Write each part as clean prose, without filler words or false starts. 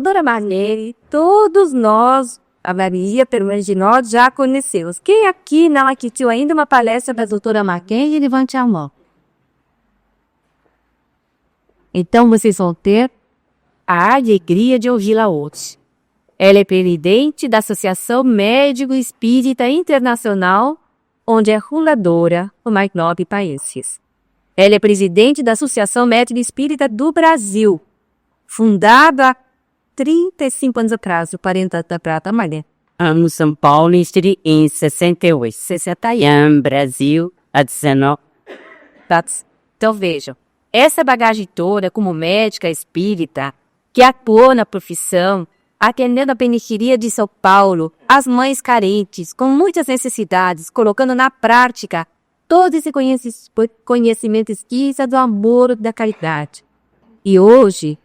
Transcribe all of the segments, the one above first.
Doutora Marlene, todos nós, a maioria, pelo menos de nós, já conhecemos. Quem aqui não assistiu ainda uma palestra da doutora Marlene, levante a mão. Então, vocês vão ter a alegria de ouvi-la hoje. Ela é presidente da Associação Médico Espírita Internacional, onde é fundadora por mais 9 países. Ela é presidente da Associação Médica Espírita do Brasil, fundada há 35 anos atrás, 40 anos atrás, Marlene. Amo São Paulo em 68, 61, Brasil, a 19. Então vejam, essa bagagem toda como médica espírita, que atuou na profissão, atendendo a periferia de São Paulo, as mães carentes, com muitas necessidades, colocando na prática todo esse conhecimento espírita do amor e da caridade. E hoje,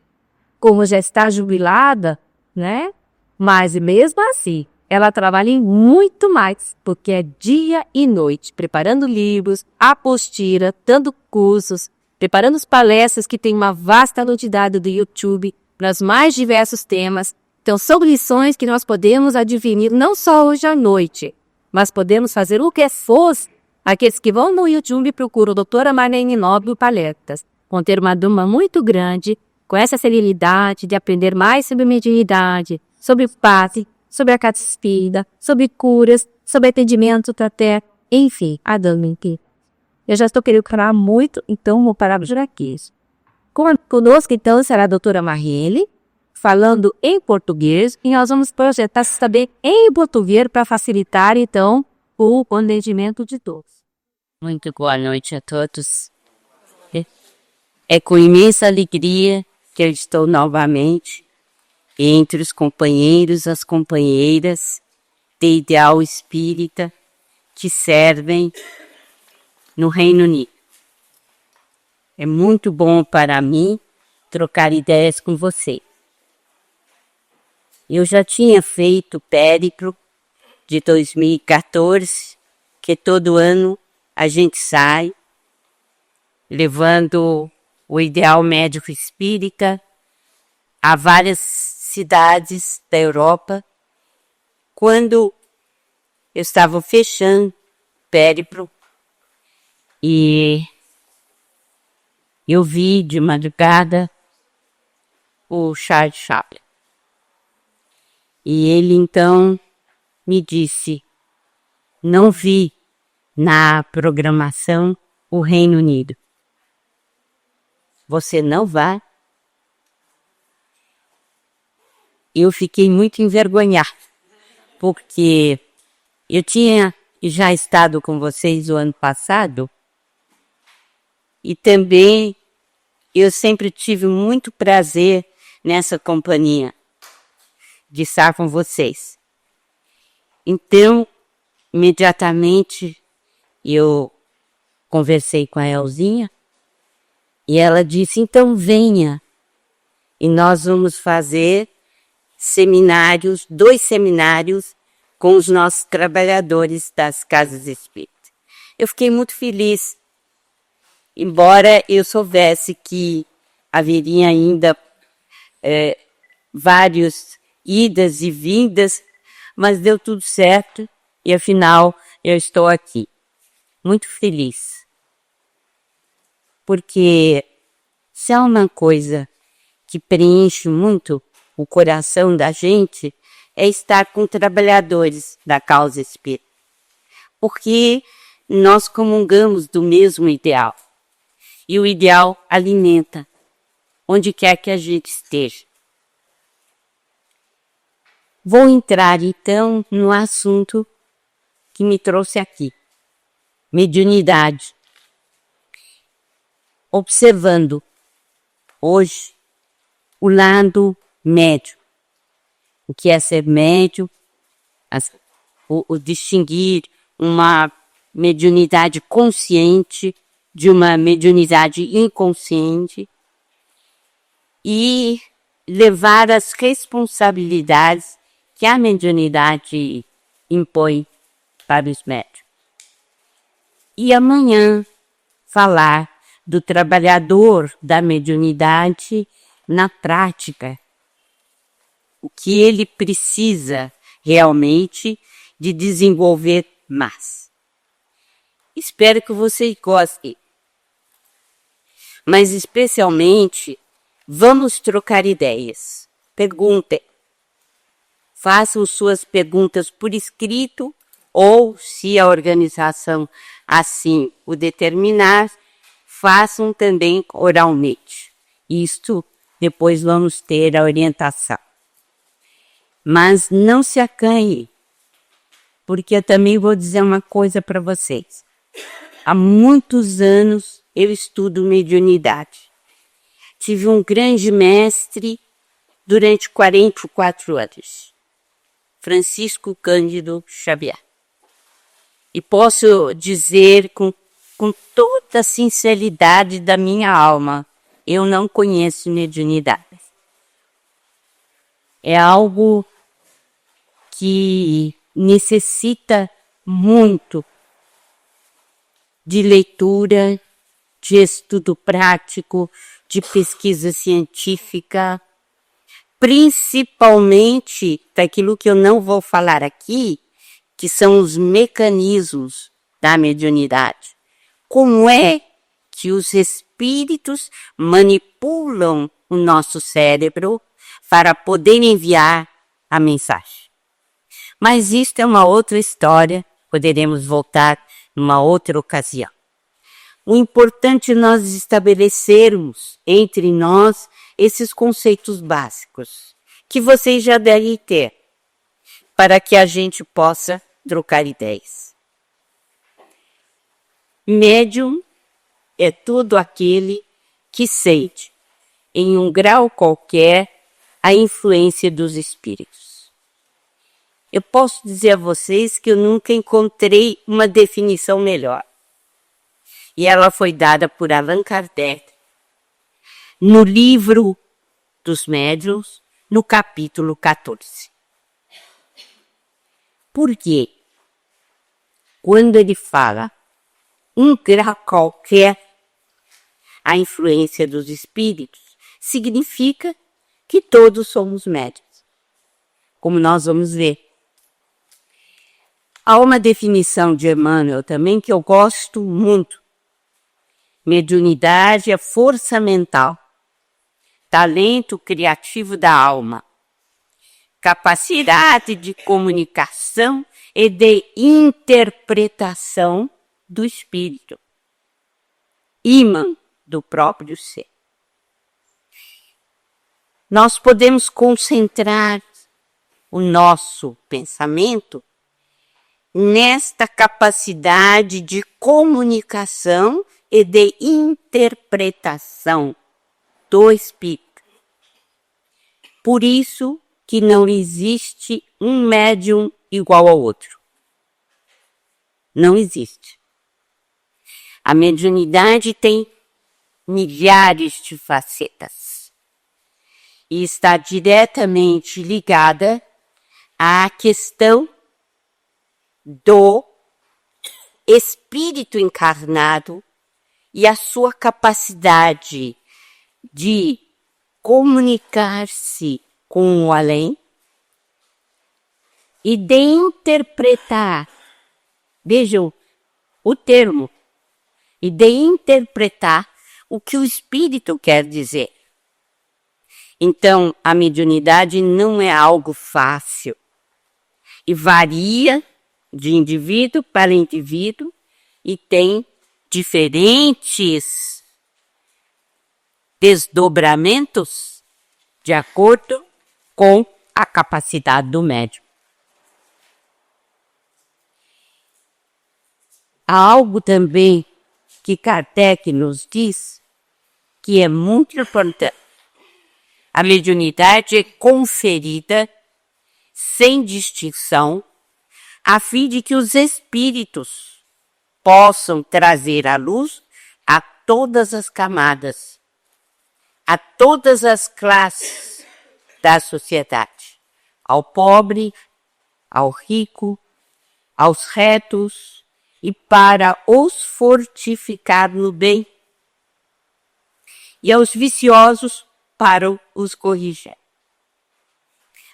como já está jubilada, né? Mas mesmo assim, ela trabalha em muito mais, porque é dia e noite, preparando livros, apostila, dando cursos, preparando as palestras que tem uma vasta quantidade do YouTube, nos mais diversos temas. Então, são lições que nós podemos adquirir não só hoje à noite, mas podemos fazer o que fosse. Aqueles que vão no YouTube e procuram a doutora Marlene Nobre palestras, vão ter uma turma muito grande, com essa celeridade de aprender mais sobre mediunidade, sobre passe, sobre a casa espírita, sobre curas, sobre atendimento até, enfim, a dama aqui. Eu já estou querendo falar muito, então vou parar por aqui. Conosco, então, será a doutora Marlene, falando em português, e nós vamos projetar também em português para facilitar, então, o entendimento de todos. Muito boa noite a todos. É com imensa alegria que eu estou novamente entre os companheiros, as companheiras de ideal espírita que servem no Reino Unido. É muito bom para mim trocar ideias com você. Eu já tinha feito o périplo de 2014, que todo ano a gente sai levando o ideal médico espírita a várias cidades da Europa. Quando eu estava fechando o périplo e eu vi de madrugada o Charles Chaplin. E ele então me disse, não vi na programação o Reino Unido. Você não vai? Eu fiquei muito envergonhada, porque eu tinha já estado com vocês o ano passado, e também eu sempre tive muito prazer nessa companhia de estar com vocês. Então, imediatamente, eu conversei com a Elzinha, e ela disse, então venha, e nós vamos fazer seminários, 2 seminários com os nossos trabalhadores das casas espíritas. Eu fiquei muito feliz, embora eu soubesse que haveria ainda vários idas e vindas, mas deu tudo certo e afinal eu estou aqui, muito feliz. Porque se há uma coisa que preenche muito o coração da gente, é estar com trabalhadores da causa espírita. Porque nós comungamos do mesmo ideal. E o ideal alimenta, onde quer que a gente esteja. Vou entrar então no assunto que me trouxe aqui. Mediunidade. Observando hoje o lado médio. O que é ser médio, o distinguir uma mediunidade consciente de uma mediunidade inconsciente e levar as responsabilidades que a mediunidade impõe para os médios. E amanhã falar do trabalhador da mediunidade na prática, o que ele precisa realmente de desenvolver mais. Espero que vocês gostem. Mas especialmente, vamos trocar ideias. Perguntem. Façam suas perguntas por escrito ou, se a organização assim o determinar, façam também oralmente. Isto depois vamos ter a orientação. Mas não se acanhe, porque eu também vou dizer uma coisa para vocês. Há muitos anos eu estudo mediunidade. Tive um grande mestre durante 44 anos, Francisco Cândido Xavier. E posso dizer com toda a sinceridade da minha alma, eu não conheço mediunidade. É algo que necessita muito de leitura, de estudo prático, de pesquisa científica, principalmente daquilo que eu não vou falar aqui, que são os mecanismos da mediunidade. Como é que os espíritos manipulam o nosso cérebro para poder enviar a mensagem. Mas isto é uma outra história, poderemos voltar numa outra ocasião. O importante é nós estabelecermos entre nós esses conceitos básicos, que vocês já devem ter, para que a gente possa trocar ideias. Médium é todo aquele que sente, em um grau qualquer, a influência dos espíritos. Eu posso dizer a vocês que eu nunca encontrei uma definição melhor. E ela foi dada por Allan Kardec no livro dos médiuns, no capítulo 14. Por quê? Quando ele fala um grau qualquer, a influência dos espíritos, significa que todos somos médiuns, como nós vamos ver. Há uma definição de Emmanuel também que eu gosto muito. Mediunidade é força mental, talento criativo da alma, capacidade de comunicação e de interpretação do espírito, ímã do próprio ser. Nós podemos concentrar o nosso pensamento nesta capacidade de comunicação e de interpretação do espírito. Por isso que não existe um médium igual ao outro. Não existe. A mediunidade tem milhares de facetas e está diretamente ligada à questão do espírito encarnado e a sua capacidade de comunicar-se com o além e de interpretar, vejam o termo, e de interpretar o que o espírito quer dizer. Então, a mediunidade não é algo fácil e varia de indivíduo para indivíduo e tem diferentes desdobramentos de acordo com a capacidade do médium. Há algo também que Kardec nos diz que é muito importante. A mediunidade é conferida sem distinção, a fim de que os espíritos possam trazer à luz a todas as camadas, a todas as classes da sociedade, ao pobre, ao rico, aos retos, e para os fortificar no bem, e aos viciosos para os corrigir.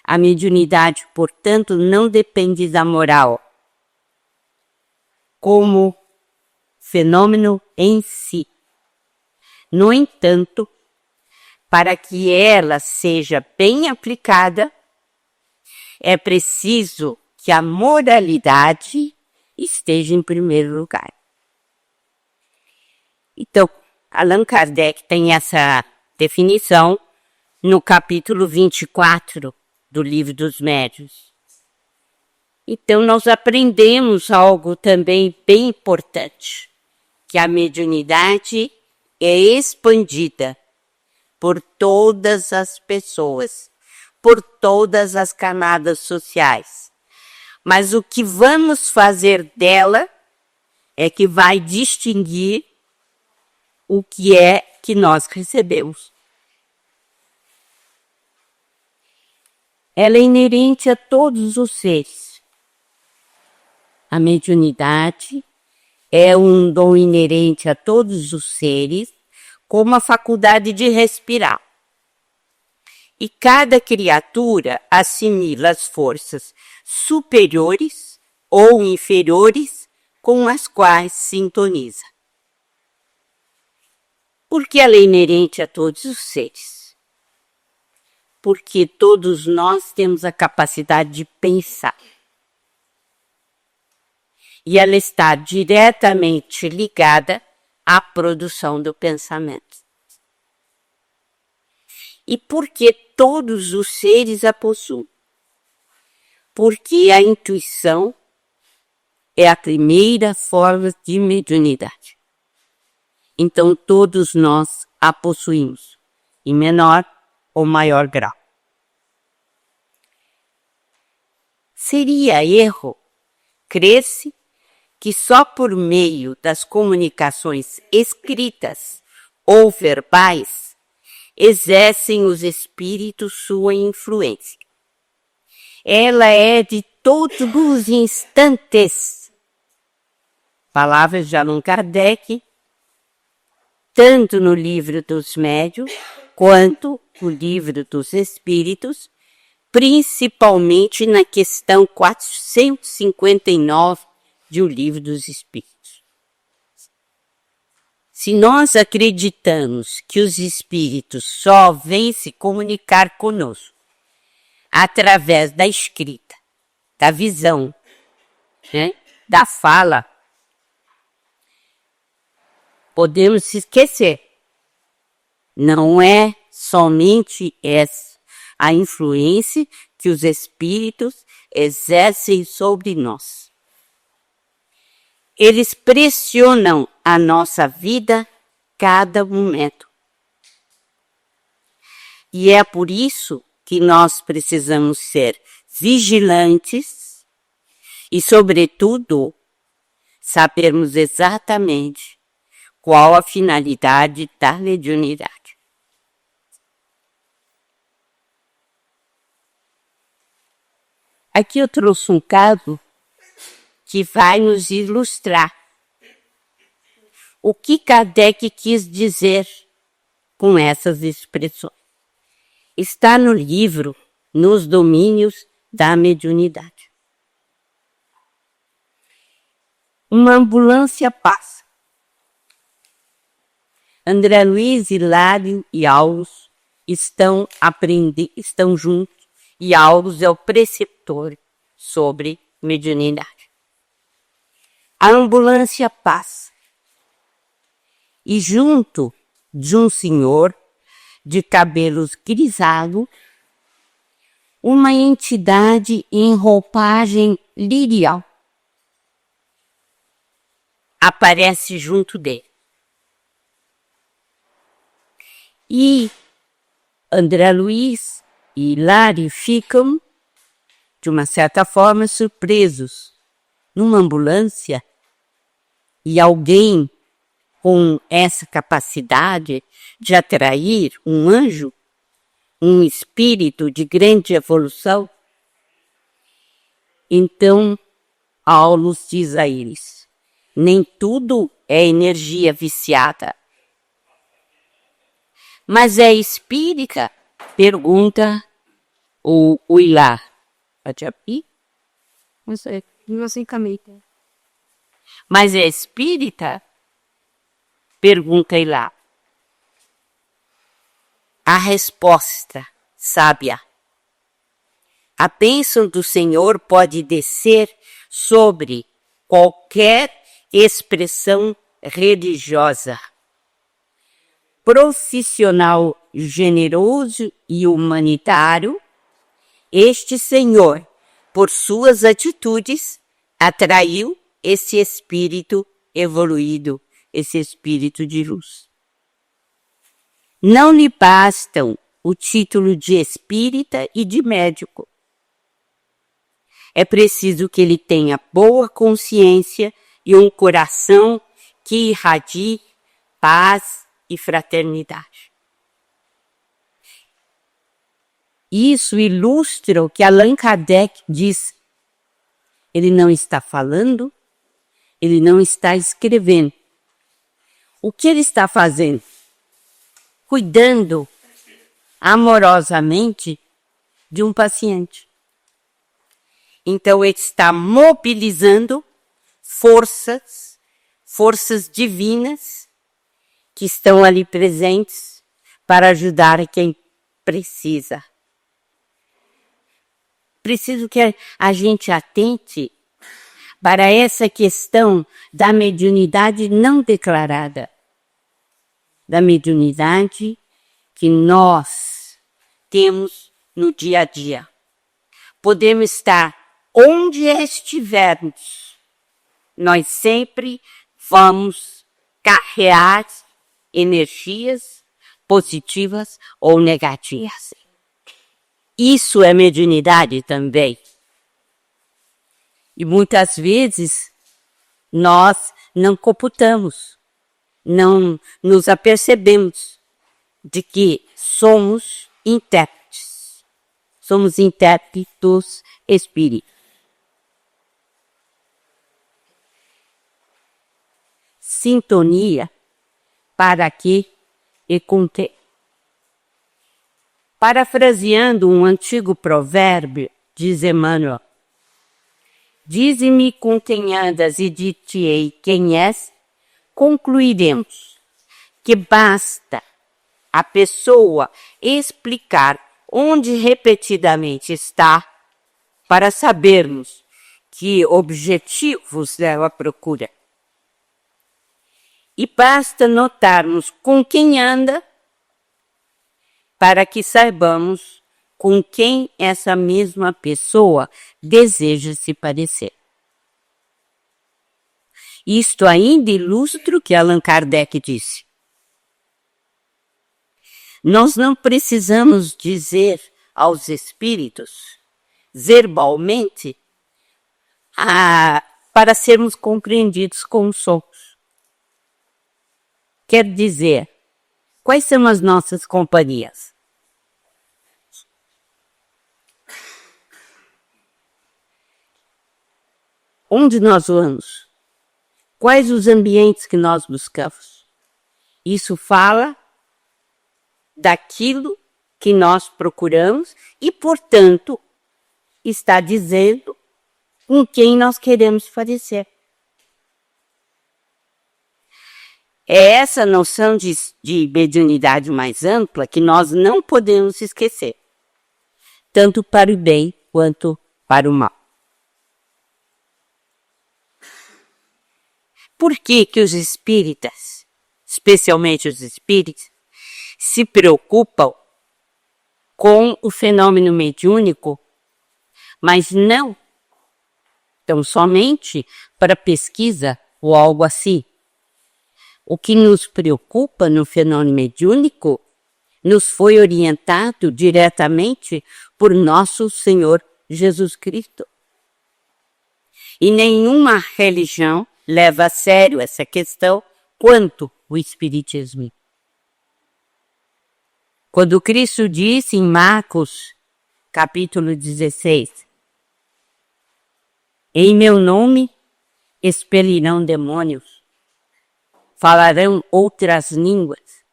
A mediunidade, portanto, não depende da moral como fenômeno em si. No entanto, para que ela seja bem aplicada, é preciso que a moralidade esteja em primeiro lugar. Então, Allan Kardec tem essa definição no capítulo 24 do Livro dos Médiuns. Então, nós aprendemos algo também bem importante, que a mediunidade é expandida por todas as pessoas, por todas as camadas sociais. Mas o que vamos fazer dela é que vai distinguir o que é que nós recebemos. Ela é inerente a todos os seres. A mediunidade é um dom inerente a todos os seres, como a faculdade de respirar. E cada criatura assimila as forças superiores ou inferiores com as quais sintoniza. Por que ela é inerente a todos os seres? Porque todos nós temos a capacidade de pensar. E ela está diretamente ligada à produção do pensamento. E por que todos os seres a possuem? Porque a intuição é a primeira forma de mediunidade. Então todos nós a possuímos, em menor ou maior grau. Seria erro crer-se que só por meio das comunicações escritas ou verbais exercem os espíritos sua influência. Ela é de todos os instantes. Palavras de Allan Kardec, tanto no Livro dos Médiuns quanto no Livro dos Espíritos, principalmente na questão 459 de O Livro dos Espíritos. Se nós acreditamos que os espíritos só vêm se comunicar conosco através da escrita, da visão, da fala, podemos se esquecer. Não é somente essa a influência que os espíritos exercem sobre nós. Eles pressionam a nossa vida cada momento. E é por isso que nós precisamos ser vigilantes e, sobretudo, sabermos exatamente qual a finalidade da mediunidade. Aqui eu trouxe um caso que vai nos ilustrar o que Kardec quis dizer com essas expressões. Está no livro Nos Domínios da Mediunidade. Uma ambulância passa. André Luiz, Hilário e Aulus estão juntos, e Aulus é o preceptor sobre mediunidade. A ambulância passa e junto de um senhor de cabelos grisalhos, uma entidade em roupagem lirial aparece junto dele. E André Luiz e Hilário ficam, de uma certa forma, surpresos. Numa ambulância, e alguém com essa capacidade de atrair um anjo, um espírito de grande evolução. Então, Aulus diz a eles: nem tudo é energia viciada. Mas é espírita? Pergunta o Ilá. Não sei caminho. Mas é espírita? Pergunta Ilá. A resposta sábia. A bênção do Senhor pode descer sobre qualquer expressão religiosa. Profissional generoso e humanitário, este Senhor, por suas atitudes, atraiu esse espírito evoluído, esse espírito de luz. Não lhe bastam o título de espírita e de médico. É preciso que ele tenha boa consciência e um coração que irradie paz e fraternidade. Isso ilustra o que Allan Kardec diz. Ele não está falando, ele não está escrevendo. O que ele está fazendo? Cuidando amorosamente de um paciente. Então ele está mobilizando forças divinas que estão ali presentes para ajudar quem precisa. Preciso que a gente atente para essa questão da mediunidade não declarada, da mediunidade que nós temos no dia a dia. Podemos estar onde estivermos, nós sempre vamos carregar energias positivas ou negativas. Isso é mediunidade também. E muitas vezes nós não computamos, não nos apercebemos de que somos intérpretes. Somos intérpretes dos espíritos. Sintonia para que e conter. Parafraseando um antigo provérbio, diz Emmanuel: dize-me com quem andas e dir-te-ei quem és, concluiremos que basta a pessoa explicar onde repetidamente está para sabermos que objetivos ela procura. E basta notarmos com quem anda para que saibamos com quem essa mesma pessoa deseja se parecer. Isto ainda ilustra o que Allan Kardec disse. Nós não precisamos dizer aos espíritos, verbalmente, para sermos compreendidos como somos. Quer dizer, quais são as nossas companhias? Onde nós vamos? Quais os ambientes que nós buscamos? Isso fala daquilo que nós procuramos e, portanto, está dizendo com quem nós queremos parecer. É essa noção de mediunidade mais ampla que nós não podemos esquecer, tanto para o bem quanto para o mal. Por que que os espíritas, especialmente os espíritas, se preocupam com o fenômeno mediúnico, mas não tão somente para pesquisa ou algo assim? O que nos preocupa no fenômeno mediúnico nos foi orientado diretamente por nosso Senhor Jesus Cristo. E nenhuma religião leva a sério essa questão quanto o Espiritismo. Quando Cristo disse em Marcos, capítulo 16, em meu nome expelirão demônios, falarão outras línguas,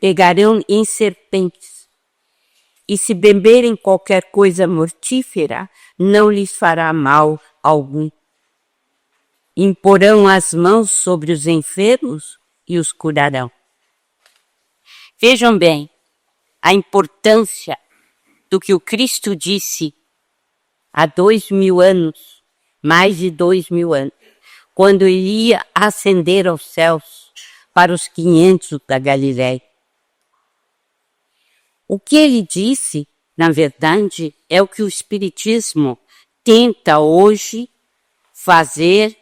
pegarão em serpentes, E se beberem qualquer coisa mortífera, não lhes fará mal algum. Imporão as mãos sobre os enfermos e os curarão. Vejam bem a importância do que o Cristo disse há 2000 anos, mais de 2000 anos, quando ele ia ascender aos céus para os 500 da Galileia. O que ele disse, na verdade, é o que o Espiritismo tenta hoje fazer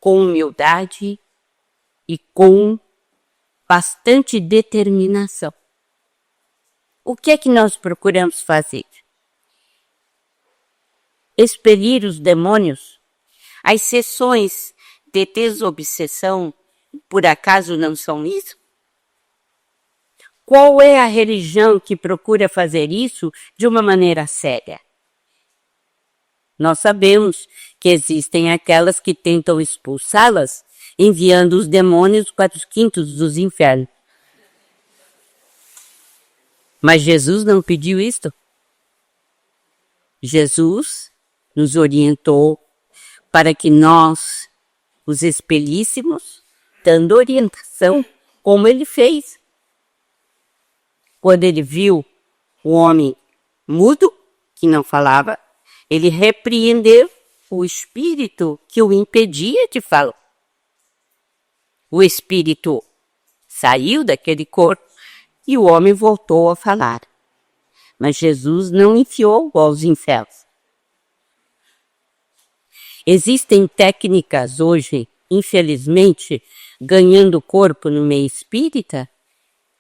com humildade e com bastante determinação. O que é que nós procuramos fazer? Expelir os demônios. As sessões de desobsessão, por acaso, não são isso? Qual é a religião que procura fazer isso de uma maneira séria? Nós sabemos que existem aquelas que tentam expulsá-las, enviando os demônios para os quintos dos infernos. Mas Jesus não pediu isto. Jesus nos orientou para que nós os expelíssemos, dando orientação, como ele fez. Quando ele viu o homem mudo, que não falava, ele repreendeu o espírito que o impedia de falar. O espírito saiu daquele corpo e o homem voltou a falar. Mas Jesus não enfiou aos infernos. Existem técnicas hoje, infelizmente, ganhando corpo no meio espírita,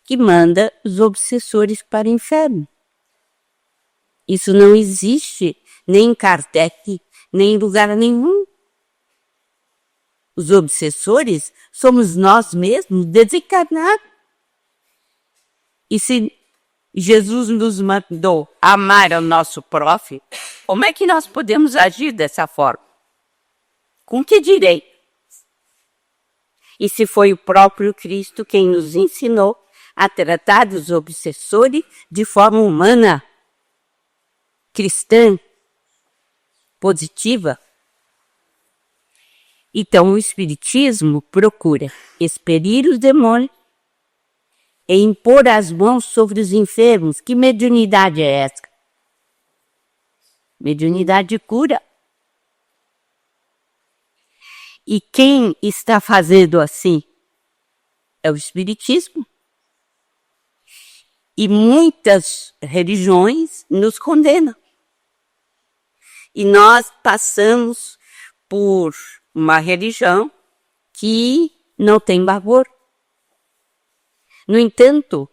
que manda os obsessores para o inferno. Isso não existe nem em Kardec, nem em lugar nenhum. Os obsessores somos nós mesmos, desencarnados. E se Jesus nos mandou amar ao nosso próximo, como é que nós podemos agir dessa forma? Com que direito? E se foi o próprio Cristo quem nos ensinou a tratar dos obsessores de forma humana, cristã, positiva. Então o Espiritismo procura expelir os demônios e impor as mãos sobre os enfermos. Que mediunidade é essa? Mediunidade de cura. E quem está fazendo assim? É o Espiritismo. E muitas religiões nos condenam. E nós passamos por uma religião que não tem valor. No entanto,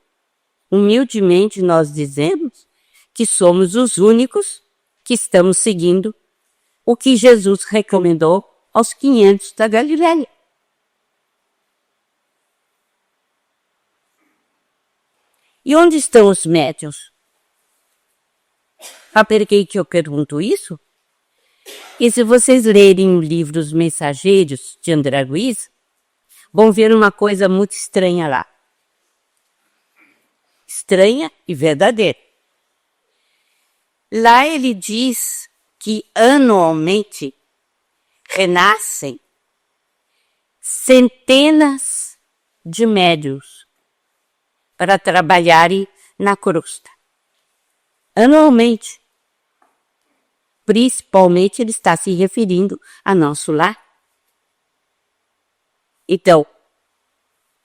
humildemente nós dizemos que somos os únicos que estamos seguindo o que Jesus recomendou aos 500 da Galileia. E onde estão os médiuns? Por que eu pergunto isso? E se vocês lerem o livro Os Mensageiros, de André Luiz, vão ver uma coisa muito estranha lá. Estranha e verdadeira. Lá ele diz que anualmente renascem centenas de médiuns para trabalharem na crosta. Anualmente. Principalmente ele está se referindo a nosso lar. Então,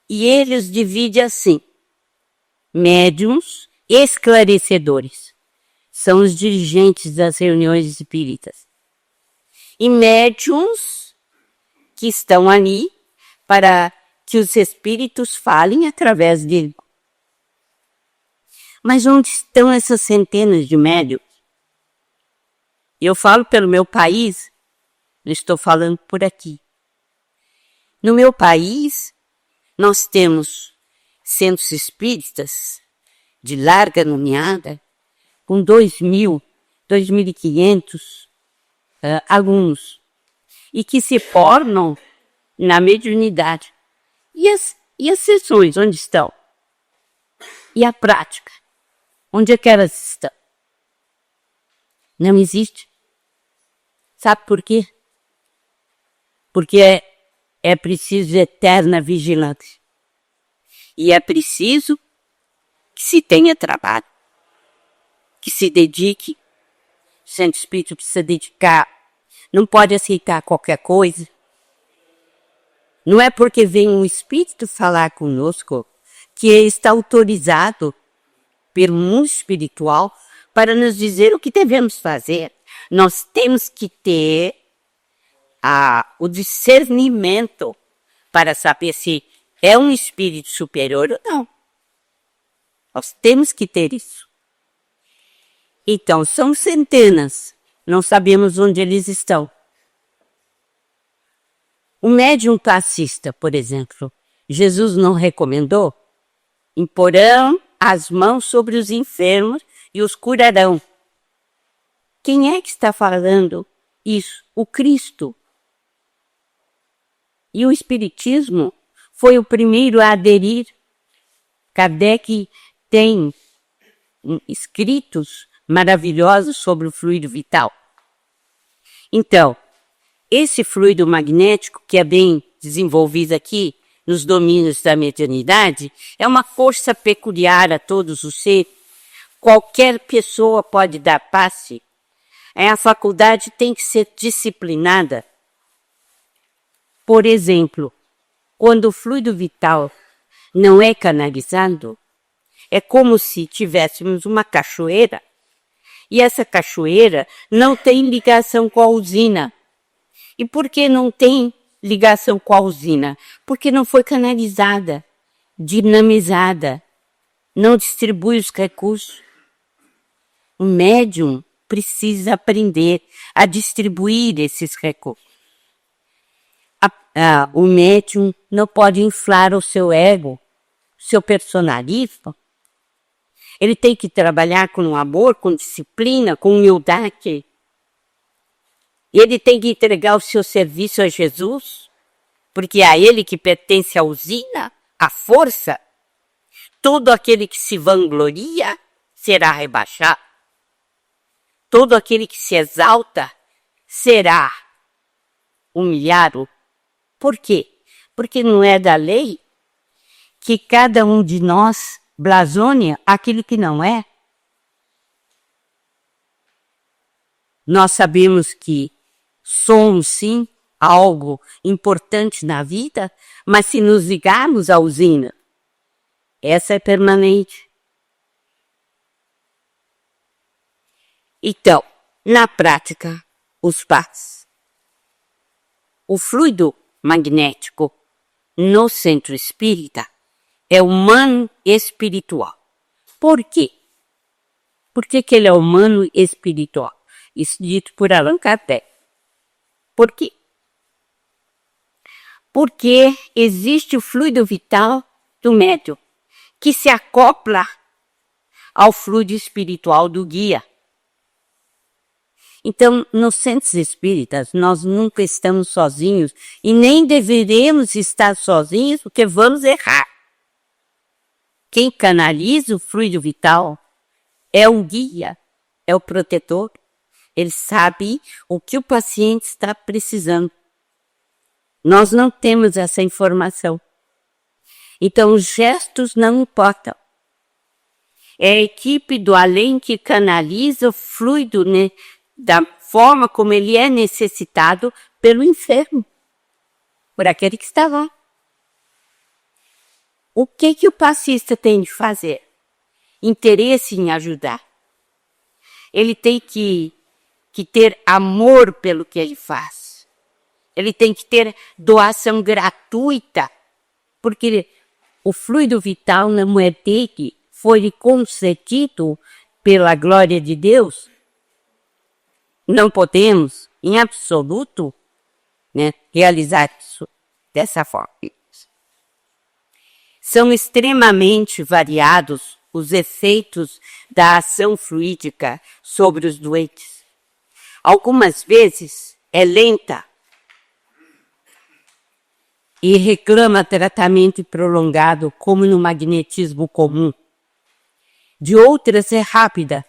e eles dividem assim: médiuns esclarecedores, são os dirigentes das reuniões espíritas, e médiuns que estão ali para que os espíritos falem através dele. Mas onde estão essas centenas de médiuns? Eu falo pelo meu país, não estou falando por aqui. No meu país, nós temos centros espíritas de larga nomeada, com 2.000, 2.500 alunos, e que se formam na mediunidade. E as sessões, onde estão? E a prática? Onde é que elas estão? Não existe. Sabe por quê? Porque é preciso eterna vigilância. E é preciso que se tenha trabalho, que se dedique. O Santo Espírito precisa dedicar, não pode aceitar qualquer coisa. Não é porque vem um Espírito falar conosco que está autorizado pelo mundo espiritual para nos dizer o que devemos fazer. Nós temos que ter o discernimento para saber se é um espírito superior ou não. Nós temos que ter isso. Então, são centenas, não sabemos onde eles estão. O médium passista, por exemplo, Jesus não recomendou? Imporão as mãos sobre os enfermos e os curarão. Quem é que está falando isso? O Cristo. E o Espiritismo foi o primeiro a aderir. Kardec tem escritos maravilhosos sobre o fluido vital. Então, esse fluido magnético, que é bem desenvolvido aqui nos domínios da mediunidade, é uma força peculiar a todos os seres. Qualquer pessoa pode dar passe. A faculdade tem que ser disciplinada. Por exemplo, quando o fluido vital não é canalizado, é como se tivéssemos uma cachoeira e essa cachoeira não tem ligação com a usina. E por que não tem ligação com a usina? Porque não foi canalizada, dinamizada, não distribui os recursos. O médium precisa aprender a distribuir esses recursos. O médium não pode inflar o seu ego, seu personalismo. Ele tem que trabalhar com amor, com disciplina, com humildade. Ele tem que entregar o seu serviço a Jesus, porque é a ele que pertence a usina, a força. Todo aquele que se vangloria será rebaixado. Todo aquele que se exalta será humilhado. Por quê? Porque não é da lei que cada um de nós blasone aquilo que não é. Nós sabemos que somos, sim, algo importante na vida, mas se nos ligarmos à usina, essa é permanente. Então, na prática, os passos. O fluido magnético no centro espírita é humano espiritual. Por quê? Por que ele é humano espiritual? Isso dito por Allan Kardec. Por quê? Porque existe o fluido vital do médium que se acopla ao fluido espiritual do guia. Então, nos centros espíritas, nós nunca estamos sozinhos e nem deveremos estar sozinhos porque vamos errar. Quem canaliza o fluido vital é o guia, é o protetor. Ele sabe o que o paciente está precisando. Nós não temos essa informação. Então, os gestos não importam. É a equipe do além que canaliza o fluido, né, da forma como ele é necessitado pelo enfermo, por aquele que está lá. O que o passista tem de fazer? Interesse em ajudar. Ele tem que ter amor pelo que ele faz. Ele tem que ter doação gratuita, porque o fluido vital não é dele, foi concedido pela glória de Deus. Não podemos, em absoluto, né, realizar isso dessa forma. São extremamente variados os efeitos da ação fluídica sobre os doentes. Algumas vezes é lenta e reclama tratamento prolongado, como no magnetismo comum. de outras é rápida,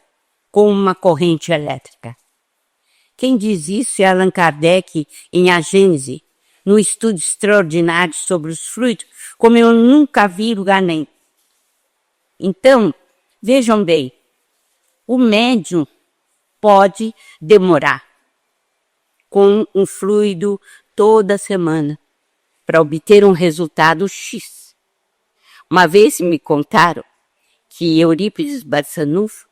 como uma corrente elétrica. Quem diz isso é Allan Kardec em A Gênese, no estudo extraordinário sobre os fluidos, como eu nunca vi em lugar nenhum. Então, vejam bem, o médium pode demorar com um fluido toda semana para obter um resultado X. Uma vez me contaram que Eurípides Barçanufo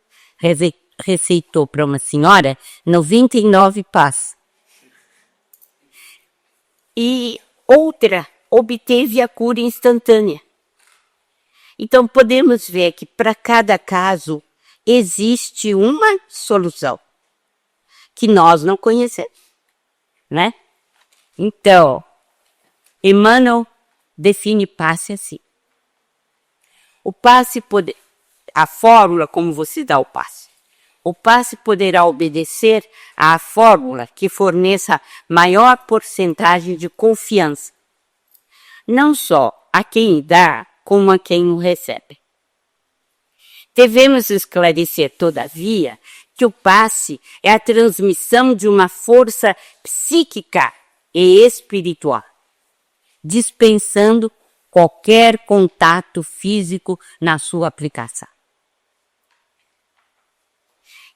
receitou para uma senhora 99 passos. E outra obteve a cura instantânea. Então podemos ver que para cada caso existe uma solução que nós não conhecemos, né? Então, Emmanuel define passe assim. O passe a fórmula como você dá o passe. O passe poderá obedecer à fórmula que forneça maior porcentagem de confiança, não só a quem dá, como a quem o recebe. Devemos esclarecer, todavia, que o passe é a transmissão de uma força psíquica e espiritual, dispensando qualquer contato físico na sua aplicação.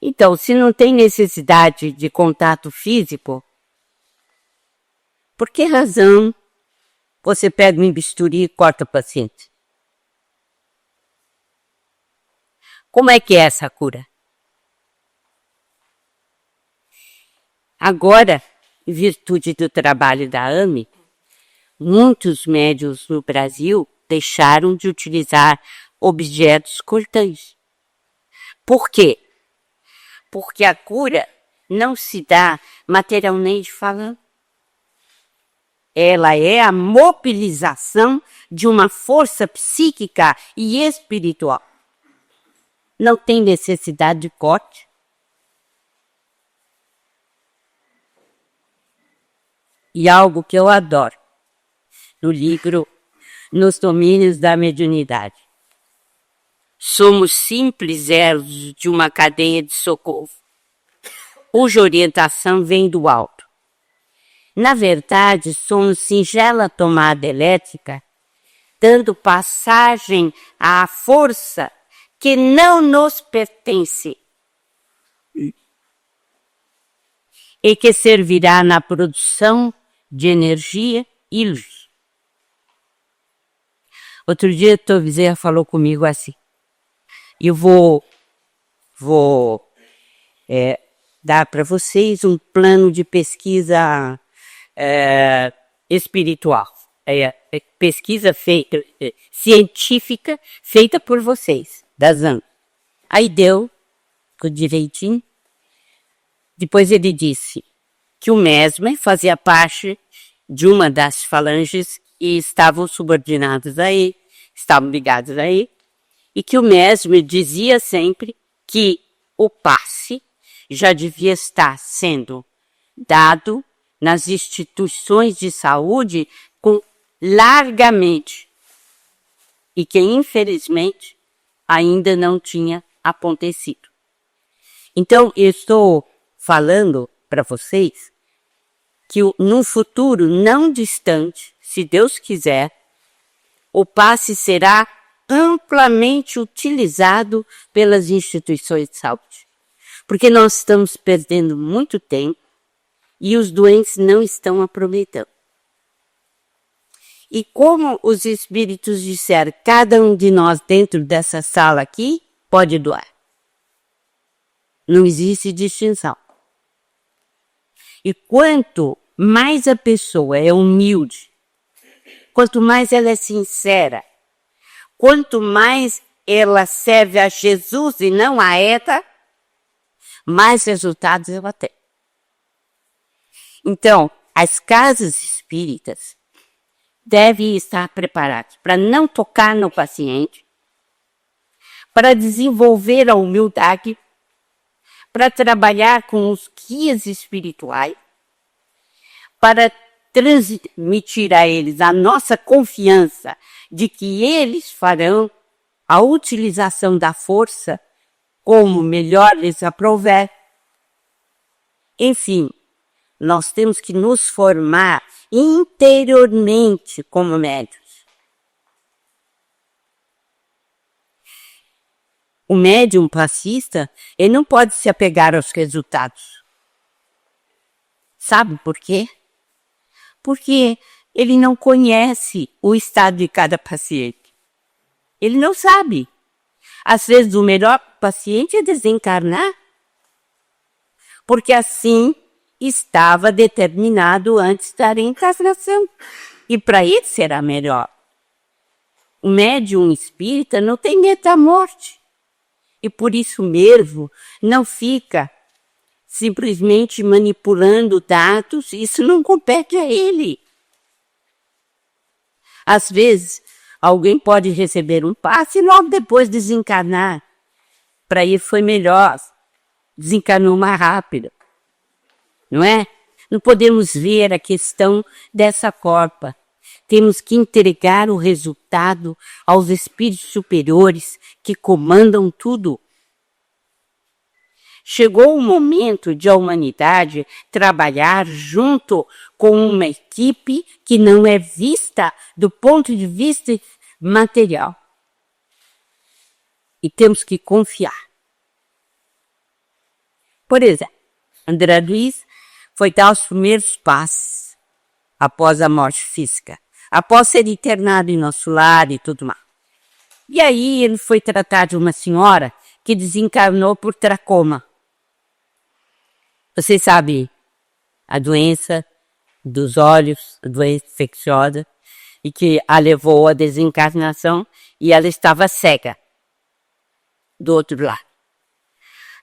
Então, se não tem necessidade de contato físico, por que razão você pega um bisturi e corta o paciente? Como é que é essa cura? Agora, em virtude do trabalho da AME, muitos médiuns no Brasil deixaram de utilizar objetos cortantes. Por quê? Porque a cura não se dá materialmente falando. Ela é a mobilização de uma força psíquica e espiritual. Não tem necessidade de corte. E algo que eu adoro no livro Nos Domínios da Mediunidade. Somos simples elos de uma cadeia de socorro, cuja orientação vem do alto. Na verdade, somos singela tomada elétrica, dando passagem à força que não nos pertence e que servirá na produção de energia e luz. Outro dia, Tovizea falou comigo assim, eu vou dar para vocês um plano de pesquisa espiritual, pesquisa feita, científica, feita por vocês, da ZAN. Aí deu, ficou direitinho. Depois ele disse que o Mesmer fazia parte de uma das falanges e estavam subordinados a ele, estavam ligados a ele, e que o Mesmer dizia sempre que o passe já devia estar sendo dado nas instituições de saúde largamente, e que infelizmente ainda não tinha acontecido. Então eu estou falando para vocês que num futuro não distante, se Deus quiser, o passe será amplamente utilizado pelas instituições de saúde. Porque nós estamos perdendo muito tempo e os doentes não estão aproveitando. E como os espíritos disseram, cada um de nós dentro dessa sala aqui pode doar. Não existe distinção. E quanto mais a pessoa é humilde, quanto mais ela é sincera, quanto mais ela serve a Jesus e não a ETA, mais resultados ela tem. Então, as casas espíritas devem estar preparadas para não tocar no paciente, para desenvolver a humildade, para trabalhar com os guias espirituais, para transmitir a eles a nossa confiança de que eles farão a utilização da força como melhor lhes aprouver. Enfim, nós temos que nos formar interiormente como médiuns. O médium passista, ele não pode se apegar aos resultados. Sabe por quê? Porque ele não conhece o estado de cada paciente. Ele não sabe. Às vezes o melhor paciente é desencarnar, porque assim estava determinado antes da reencarnação. E para ele será melhor. O médium espírita não tem medo da morte. E por isso mesmo não fica simplesmente manipulando dados, isso não compete a ele. Às vezes, alguém pode receber um passe e logo depois desencarnar. Para ele foi melhor, desencarnou mais rápido. Não é? Não podemos ver a questão dessa forma. Temos que entregar o resultado aos espíritos superiores que comandam tudo. Chegou o momento de a humanidade trabalhar junto com uma equipe que não é vista do ponto de vista material. E temos que confiar. Por exemplo, André Luiz foi dar os primeiros passos após a morte física, após ser internado em nosso lar e tudo mais. E aí ele foi tratar de uma senhora que desencarnou por tracoma. Você sabe, a doença dos olhos, a doença infecciosa, e que a levou à desencarnação e ela estava cega do outro lado.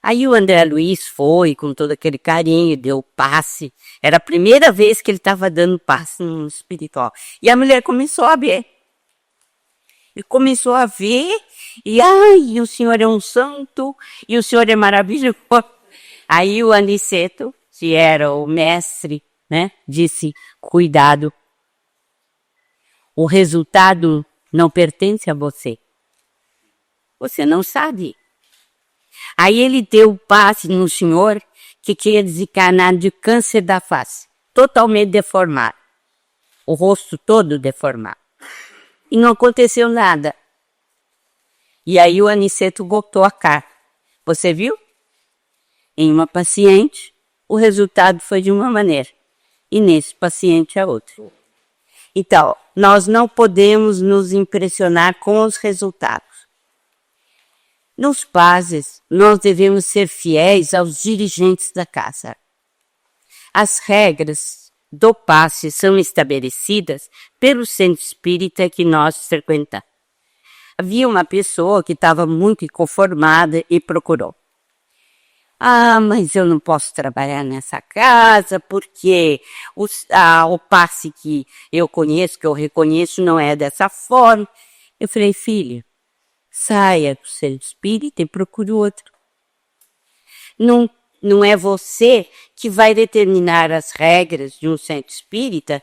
Aí o André Luiz foi com todo aquele carinho, deu passe. Era a primeira vez que ele estava dando passe no espiritual. E a mulher começou a ver. E começou a ver, e o senhor é um santo, e o senhor é maravilhoso. Aí o Aniceto, que era o mestre, né, disse, cuidado. O resultado não pertence a você. Você não sabe. Aí ele deu o passe no senhor que tinha desencarnado de câncer da face, totalmente deformado, o rosto todo deformado. E não aconteceu nada. E aí o Aniceto botou a carta. Você viu? Em uma paciente, o resultado foi de uma maneira, e nesse paciente a outra. Então, nós não podemos nos impressionar com os resultados. Nos passes, nós devemos ser fiéis aos dirigentes da casa. As regras do passe são estabelecidas pelo centro espírita que nós frequentamos. Havia uma pessoa que estava muito inconformada e procurou. Mas eu não posso trabalhar nessa casa porque o passe que eu conheço, que eu reconheço, não é dessa forma. Eu falei, filha, saia do centro espírita e procure outro. Não é você que vai determinar as regras de um centro espírita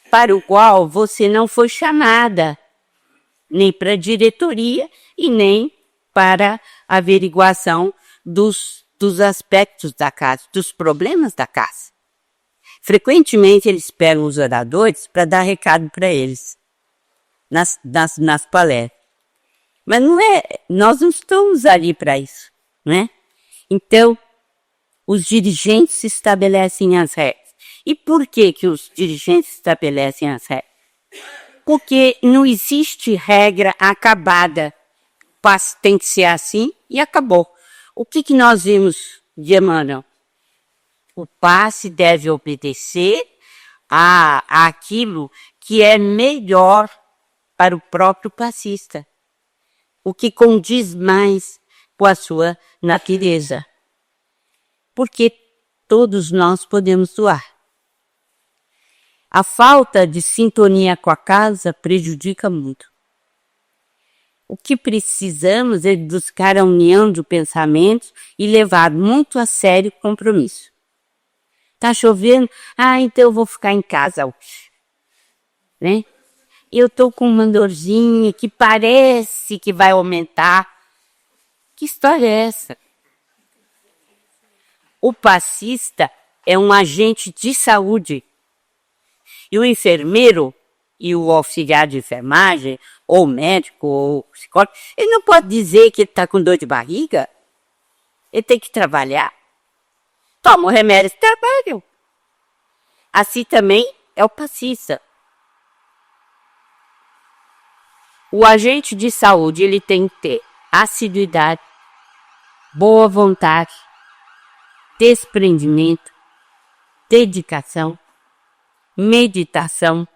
para o qual você não foi chamada, nem para a diretoria e nem para a averiguação dos aspectos da casa, dos problemas da casa. Frequentemente eles pegam os oradores para dar recado para eles nas palestras. Mas nós não estamos ali para isso, né? Então, os dirigentes estabelecem as regras. E por que os dirigentes estabelecem as regras? Porque não existe regra acabada. O passe tem que ser assim e acabou. O que nós vimos de Emmanuel? O passe deve obedecer àquilo que é melhor para o próprio passista. O que condiz mais com a sua natureza. Porque todos nós podemos doar. A falta de sintonia com a casa prejudica muito. O que precisamos é buscar a união de pensamentos e levar muito a sério o compromisso. Tá chovendo? Então eu vou ficar em casa hoje. Né? eu tô com uma dorzinha que parece que vai aumentar. Que história é essa? O passista é um agente de saúde. E o enfermeiro e o auxiliar de enfermagem, ou médico, ou psicólogo, ele não pode dizer que ele está com dor de barriga. Ele tem que trabalhar. Toma o remédio e trabalha. Assim também é o passista. O agente de saúde ele tem que ter assiduidade, boa vontade, desprendimento, dedicação, meditação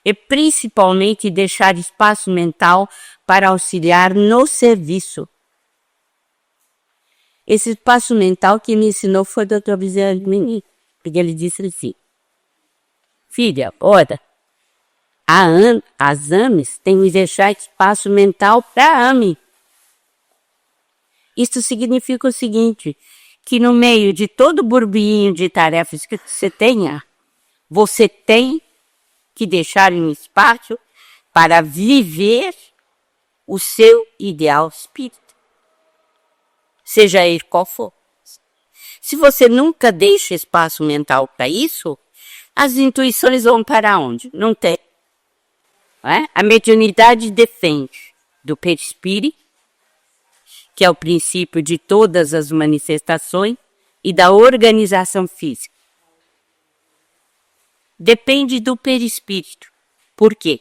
e principalmente deixar espaço mental para auxiliar no serviço. Esse espaço mental que me ensinou foi o Dr. Bezerra de Menezes, porque ele disse assim: filha, olha, as AMEs têm que deixar espaço mental para a AME. Isso significa o seguinte, que no meio de todo o burburinho de tarefas que você tenha, você tem que deixar um espaço para viver o seu ideal espírita, seja ele qual for. Se você nunca deixa espaço mental para isso, as intuições vão para onde? Não tem. Não é? A mediunidade depende do perispírito, que é o princípio de todas as manifestações, e da organização física. Depende do perispírito. Por quê?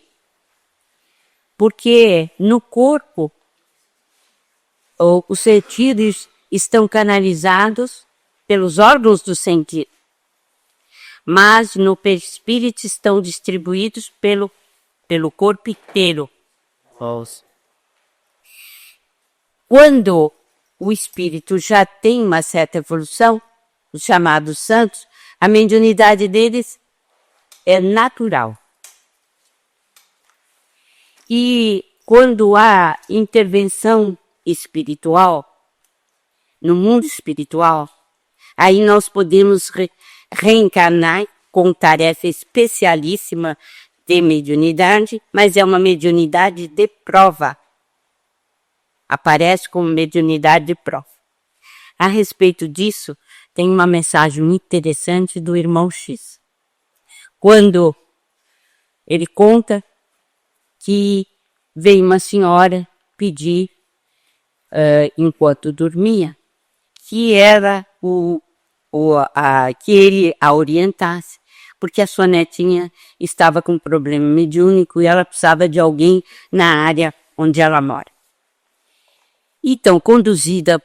Porque no corpo os sentidos estão canalizados pelos órgãos do sentido, mas no perispírito estão distribuídos pelo corpo inteiro. Quando o espírito já tem uma certa evolução, os chamados santos, a mediunidade deles é natural. E quando há intervenção espiritual, no mundo espiritual, aí nós podemos reencarnar com tarefa especialíssima de mediunidade, mas é uma mediunidade de prova. Aparece como mediunidade de prova. A respeito disso, tem uma mensagem interessante do irmão X. Quando ele conta que veio uma senhora pedir, enquanto dormia, que era que ele a orientasse, porque a sua netinha estava com um problema mediúnico e ela precisava de alguém na área onde ela mora. Então, conduzida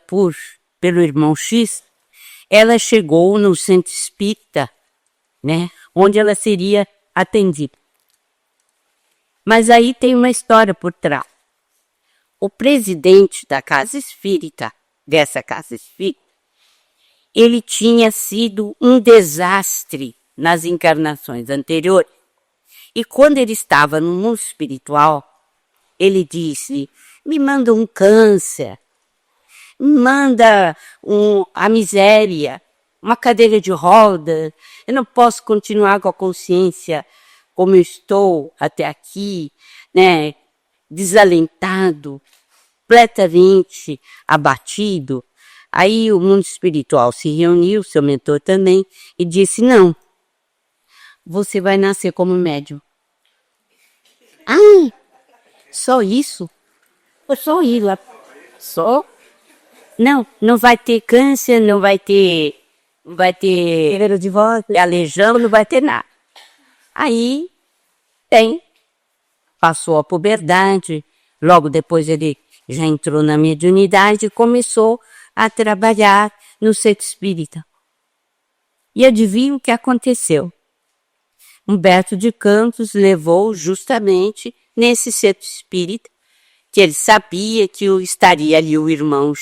pelo irmão X, ela chegou no centro espírita, né, onde ela seria atendida. Mas aí tem uma história por trás. O presidente da casa espírita, dessa casa espírita, ele tinha sido um desastre nas encarnações anteriores. E quando ele estava no mundo espiritual, ele disse: me manda um câncer, me manda a miséria, uma cadeira de roda, eu não posso continuar com a consciência como eu estou até aqui, né, desalentado, completamente abatido. Aí o mundo espiritual se reuniu, seu mentor também, e disse: não, você vai nascer como médium. Ah, só isso? Só ir lá. Só? Não vai ter câncer, não vai ter cadeira de roda, aleijão, não vai ter nada. Aí passou a puberdade, logo depois ele já entrou na mediunidade e começou a trabalhar no centro espírita. E adivinha o que aconteceu? Humberto de Campos levou justamente nesse centro espírita, que ele sabia que estaria ali o irmão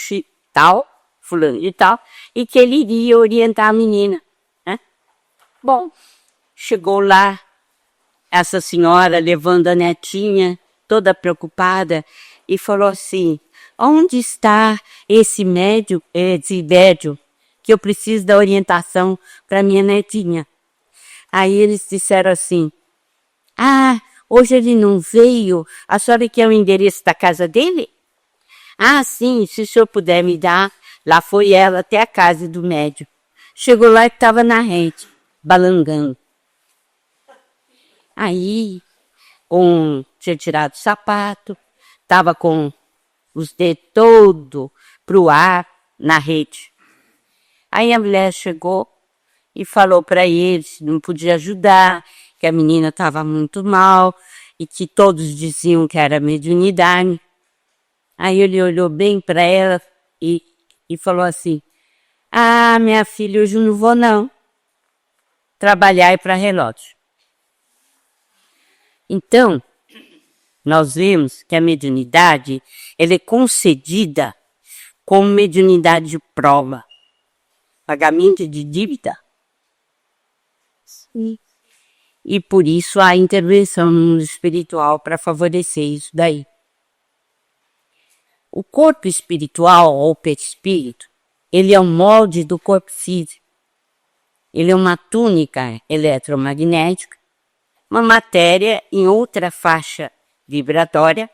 tal, fulano de tal, e que ele iria orientar a menina, né? Bom, chegou lá, essa senhora levando a netinha, toda preocupada, e falou assim: onde está esse médium, que eu preciso da orientação para minha netinha? Aí eles disseram assim: ah, Hoje ele não veio. A senhora quer o endereço da casa dele? Ah, sim, se o senhor puder me dar. Lá foi ela até a casa do médium. Chegou lá e estava na rede, balangando. Aí, tinha tirado o sapato, estava com os dedos todos pro ar na rede. Aí a mulher chegou e falou para ele se não podia ajudar, que a menina estava muito mal e que todos diziam que era mediunidade. Aí ele olhou bem para ela e falou assim: ah, minha filha, hoje eu não vou não. Trabalhar é para relógio. Então, nós vemos que a mediunidade ela é concedida como mediunidade de prova. Pagamento de dívida. Sim. E por isso há intervenção no mundo espiritual para favorecer isso daí. O corpo espiritual ou perispírito, ele é um molde do corpo físico. Ele é uma túnica eletromagnética, uma matéria em outra faixa vibratória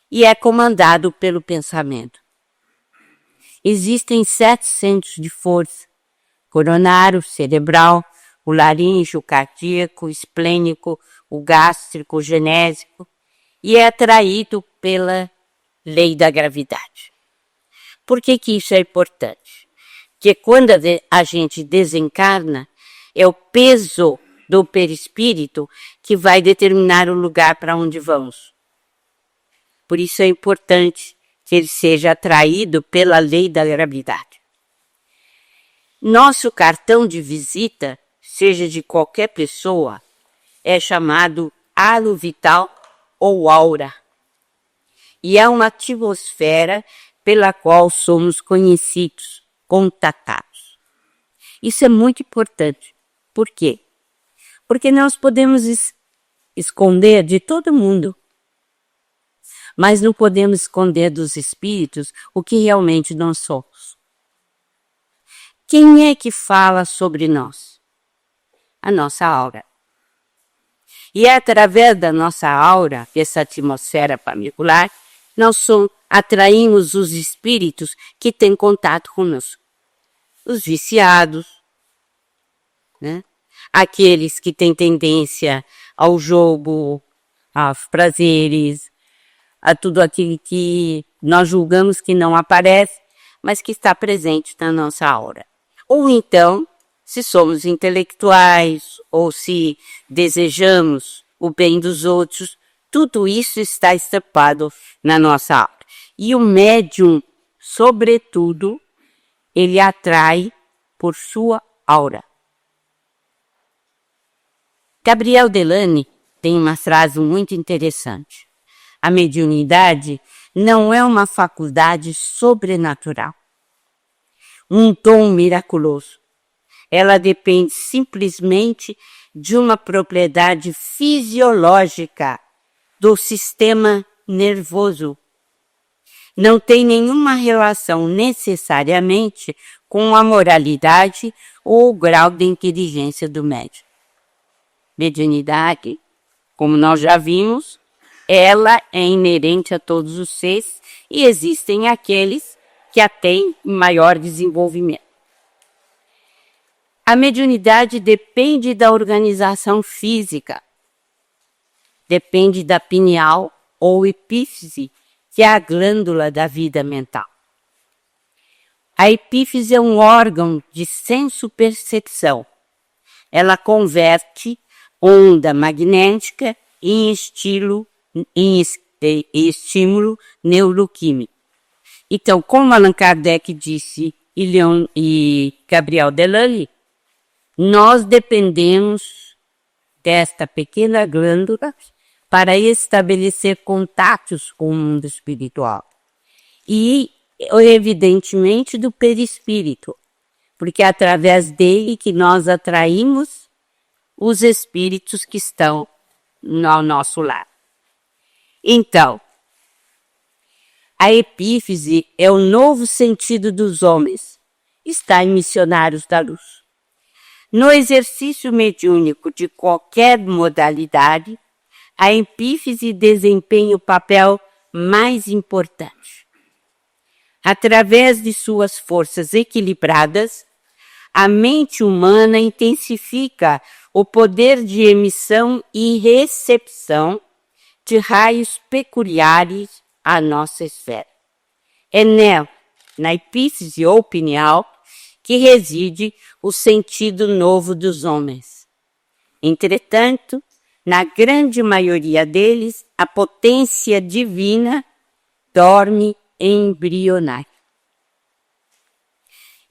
e é comandado pelo pensamento. Existem 7 centros de força: coronário, cerebral, o laríngeo, o cardíaco, o esplênico, o gástrico, o genésico, e é atraído pela lei da gravidade. Por que isso é importante? Porque quando a gente desencarna, é o peso do perispírito que vai determinar o lugar para onde vamos. Por isso é importante que ele seja atraído pela lei da gravidade. Nosso cartão de visita, seja de qualquer pessoa, é chamado halo vital ou aura. E é uma atmosfera pela qual somos conhecidos, contatados. Isso é muito importante. Por quê? Porque nós podemos esconder de todo mundo, mas não podemos esconder dos espíritos o que realmente nós somos. Quem é que fala sobre nós? A nossa aura. E é através da nossa aura, essa atmosfera particular, nós atraímos os espíritos que têm contato conosco. Os viciados, né? Aqueles que têm tendência ao jogo, aos prazeres, a tudo aquilo que nós julgamos que não aparece, mas que está presente na nossa aura. Ou então, se somos intelectuais, ou se desejamos o bem dos outros, tudo isso está estampado na nossa aura. E o médium, sobretudo, ele atrai por sua aura. Gabriel Delany tem uma frase muito interessante. A mediunidade não é uma faculdade sobrenatural, um dom miraculoso. Ela depende simplesmente de uma propriedade fisiológica do sistema nervoso. Não tem nenhuma relação necessariamente com a moralidade ou o grau de inteligência do médium. Mediunidade, como nós já vimos, ela é inerente a todos os seres e existem aqueles que a têm em maior desenvolvimento. A mediunidade depende da organização física, depende da pineal ou epífise, que é a glândula da vida mental. A epífise é um órgão de senso-percepção. Ela converte onda magnética em estímulo neuroquímico. Então, como Allan Kardec disse e Gabriel Delany, nós dependemos desta pequena glândula para estabelecer contatos com o mundo espiritual. E, evidentemente, do perispírito, porque é através dele que nós atraímos os espíritos que estão ao nosso lado. Então, a epífise é o novo sentido dos homens, está em Missionários da Luz. No exercício mediúnico de qualquer modalidade, a epífise desempenha o papel mais importante. Através de suas forças equilibradas, a mente humana intensifica o poder de emissão e recepção de raios peculiares à nossa esfera. É nela, na epífise ou pineal, que reside o sentido novo dos homens. Entretanto, na grande maioria deles, a potência divina dorme embrionária.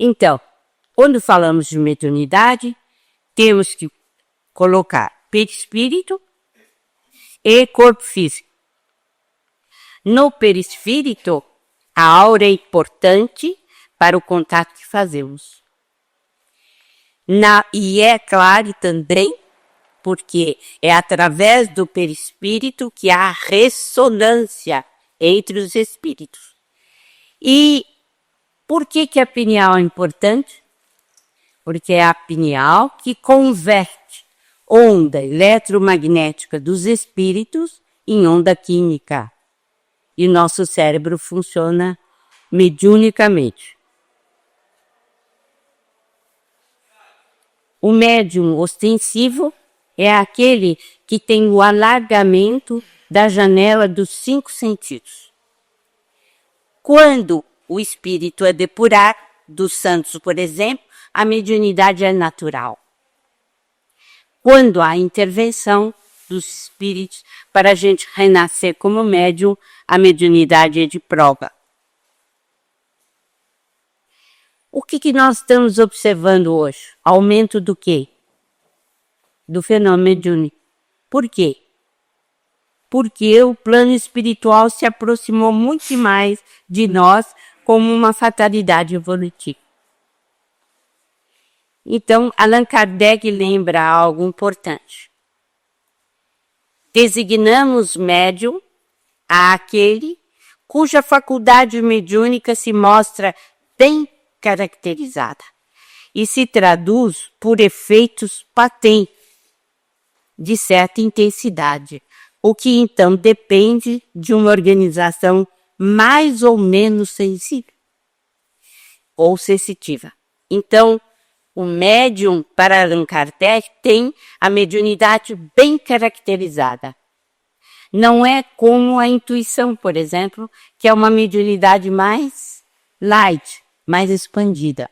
Então, quando falamos de mediunidade, temos que colocar perispírito e corpo físico. No perispírito, a aura é importante para o contato que fazemos. E é claro também, porque é através do perispírito que há ressonância entre os espíritos. E por que a pineal é importante? Porque é a pineal que converte onda eletromagnética dos espíritos em onda química. E nosso cérebro funciona mediunicamente. O médium ostensivo é aquele que tem o alargamento da janela dos 5 sentidos. Quando o espírito é depurado, dos santos, por exemplo, a mediunidade é natural. Quando há intervenção dos espíritos para a gente renascer como médium, a mediunidade é de prova. O que nós estamos observando hoje? Aumento do quê? Do fenômeno mediúnico. Por quê? Porque o plano espiritual se aproximou muito mais de nós como uma fatalidade evolutiva. Então, Allan Kardec lembra algo importante. Designamos médium àquele cuja faculdade mediúnica se mostra bem caracterizada e se traduz por efeitos patentes de certa intensidade, o que então depende de uma organização mais ou menos sensível ou sensitiva. Então, o médium, para Allan Kardec, tem a mediunidade bem caracterizada. Não é como a intuição, por exemplo, que é uma mediunidade mais light, mais expandida.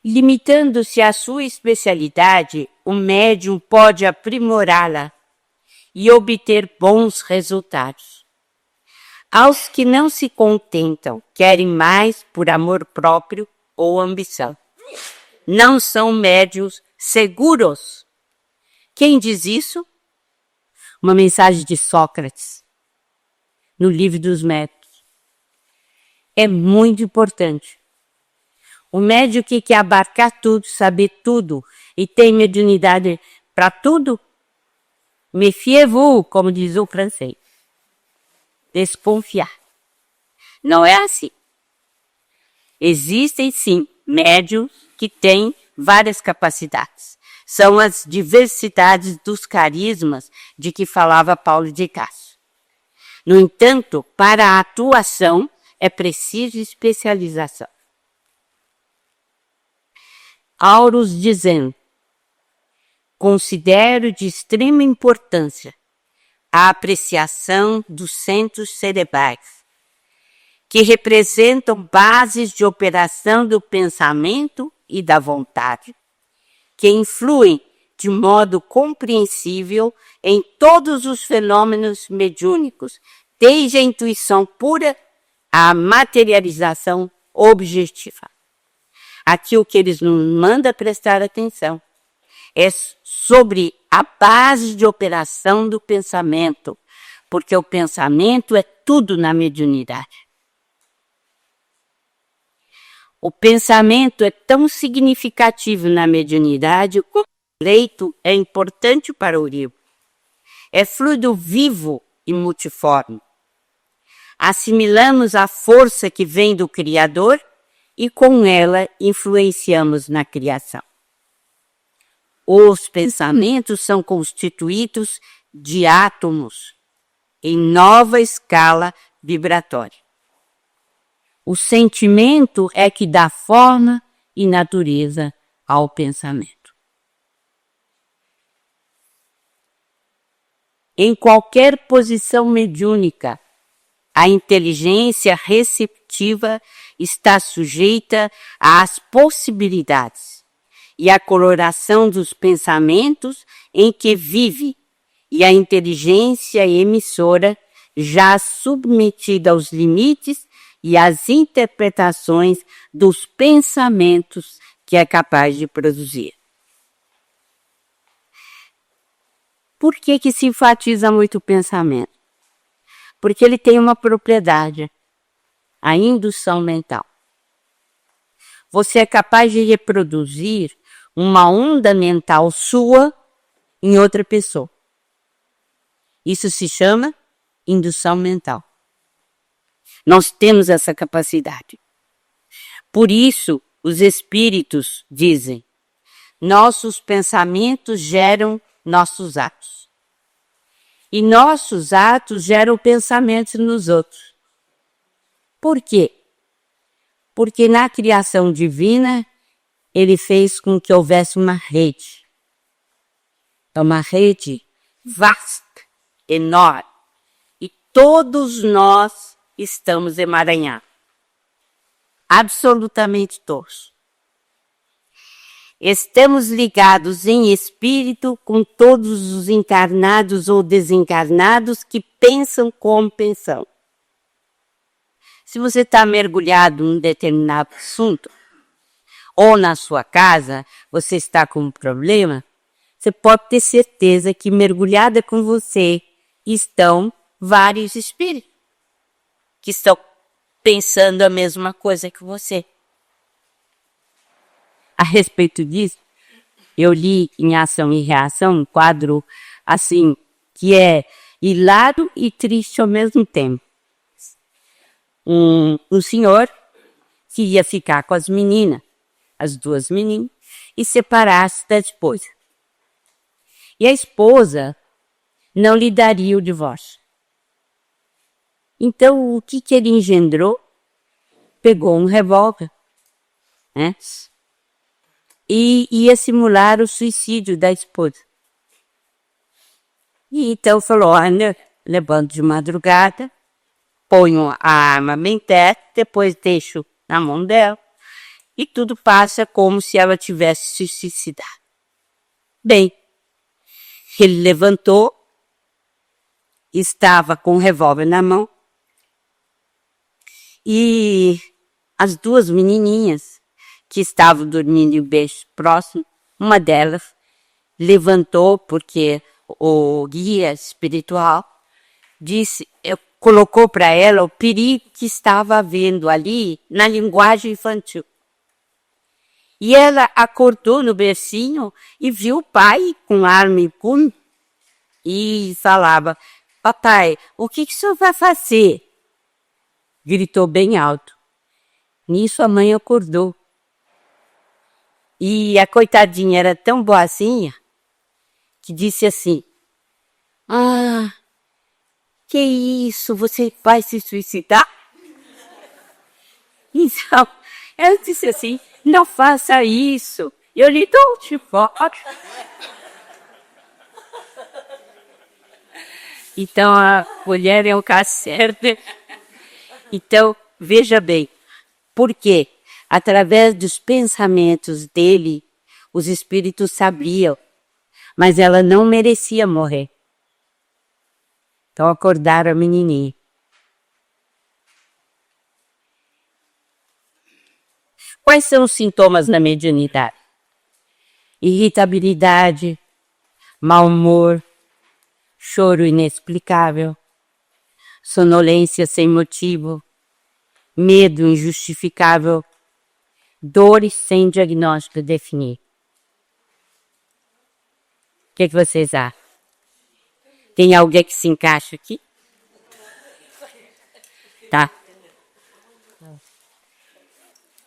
Limitando-se à sua especialidade, o médium pode aprimorá-la e obter bons resultados. Aos que não se contentam, querem mais por amor próprio ou ambição. Não são médiuns seguros. Quem diz isso? Uma mensagem de Sócrates, no Livro dos Métodos. É muito importante. O médium que quer abarcar tudo, saber tudo e tem mediunidade para tudo, méfiez-vous, como diz o francês. Desconfiar. Não é assim. Existem sim médiuns que têm várias capacidades. São as diversidades dos carismas de que falava Paulo de Castro. No entanto, para a atuação é preciso especialização. Aurus dizendo: considero de extrema importância a apreciação dos centros cerebrais, que representam bases de operação do pensamento e da vontade, que influem de modo compreensível em todos os fenômenos mediúnicos, desde a intuição pura à materialização objetiva. Aqui o que eles nos mandam prestar atenção é sobre a base de operação do pensamento, porque o pensamento é tudo na mediunidade. O pensamento é tão significativo na mediunidade como o leito é importante para o rio. É fluido vivo e multiforme. Assimilamos a força que vem do Criador e com ela influenciamos na criação. Os pensamentos são constituídos de átomos em nova escala vibratória. O sentimento é que dá forma e natureza ao pensamento. Em qualquer posição mediúnica, a inteligência receptiva está sujeita às possibilidades e à coloração dos pensamentos em que vive, e a inteligência emissora, já submetida aos limites e às interpretações dos pensamentos que é capaz de produzir. Por que se enfatiza muito o pensamento? Porque ele tem uma propriedade, a indução mental. Você é capaz de reproduzir uma onda mental sua em outra pessoa. Isso se chama indução mental. Nós temos essa capacidade. Por isso, os espíritos dizem: nossos pensamentos geram nossos atos. E nossos atos geram pensamentos nos outros. Por quê? Porque na criação divina, ele fez com que houvesse uma rede. É uma rede vasta, enorme. E todos nós estamos emaranhados. Absolutamente todos. Estamos ligados em espírito com todos os encarnados ou desencarnados que pensam como pensam. Se você está mergulhado em um determinado assunto, ou na sua casa, você está com um problema, você pode ter certeza que mergulhada com você estão vários espíritos que estão pensando a mesma coisa que você. A respeito disso, eu li em Ação e Reação um quadro assim, que é hilário e triste ao mesmo tempo. Um senhor que ia ficar com as meninas, as duas meninas, e separar-se da esposa. E a esposa não lhe daria o divórcio. Então, o que ele engendrou? Pegou um revólver, né? E ia simular o suicídio da esposa. E então falou: olha, levanto de madrugada, ponho a arma bem perto, depois deixo na mão dela, e tudo passa como se ela tivesse se suicidado. Bem, ele levantou, estava com o revólver na mão, e as duas menininhas que estavam dormindo em berço próximo, uma delas levantou, porque o guia espiritual colocou para ela o perigo que estava havendo ali na linguagem infantil. E ela acordou no bercinho e viu o pai com arma em punho e falava: papai, o que o senhor vai fazer? Gritou bem alto. Nisso a mãe acordou. E a coitadinha era tão boazinha que disse assim: ah, que isso, você vai se suicidar? Então, ela disse assim: não faça isso, eu lhe dou um chicote. Então, a mulher é um cacerdo. Então, veja bem, por quê? Através dos pensamentos dele, os espíritos sabiam, mas ela não merecia morrer. Então acordaram a menininha. Quais são os sintomas da mediunidade? Irritabilidade, mau humor, choro inexplicável, sonolência sem motivo, medo injustificável, dores sem diagnóstico definir. O que vocês acham? Tem alguém que se encaixa aqui? Tá.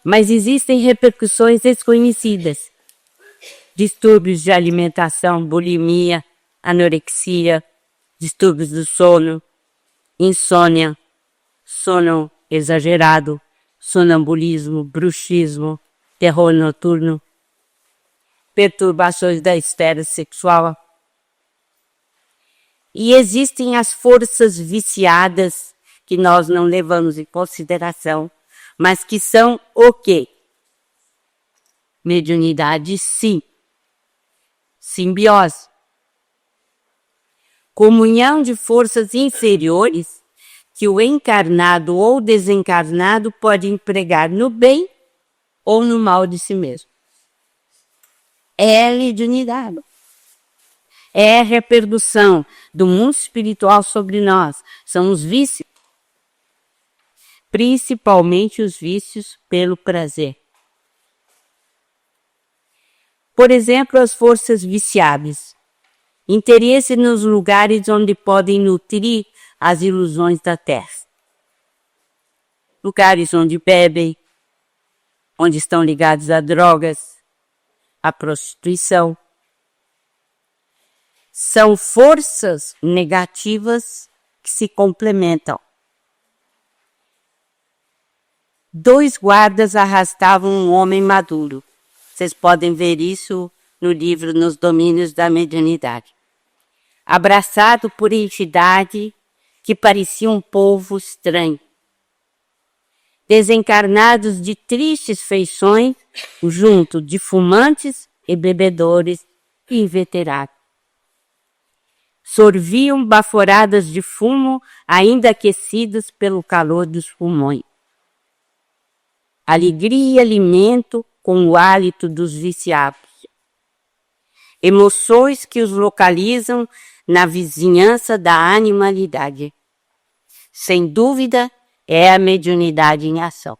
Mas existem repercussões desconhecidas distúrbios de alimentação, bulimia, anorexia, distúrbios do sono, insônia, sono exagerado, sonambulismo, bruxismo, terror noturno, perturbações da esfera sexual. E existem as forças viciadas que nós não levamos em consideração, mas que são o quê? Mediunidade, sim. Simbiose. Comunhão de forças inferiores que o encarnado ou desencarnado pode empregar no bem ou no mal de si mesmo. É mediunidade. É a repercussão do mundo espiritual sobre nós. São os vícios. Principalmente os vícios pelo prazer. Por exemplo, as forças viciadas. Interesse nos lugares onde podem nutrir as ilusões da terra. Lugares onde bebem, onde estão ligados a drogas, a prostituição. São forças negativas que se complementam. 2 guardas arrastavam um homem maduro. Vocês podem ver isso no livro Nos Domínios da Mediunidade. Abraçado por entidade que parecia um povo estranho. Desencarnados de tristes feições, junto de fumantes e bebedores e inveterados. Sorviam baforadas de fumo ainda aquecidas pelo calor dos pulmões. Alegria e alimento com o hálito dos viciados. Emoções que os localizam na vizinhança da animalidade. Sem dúvida, é a mediunidade em ação.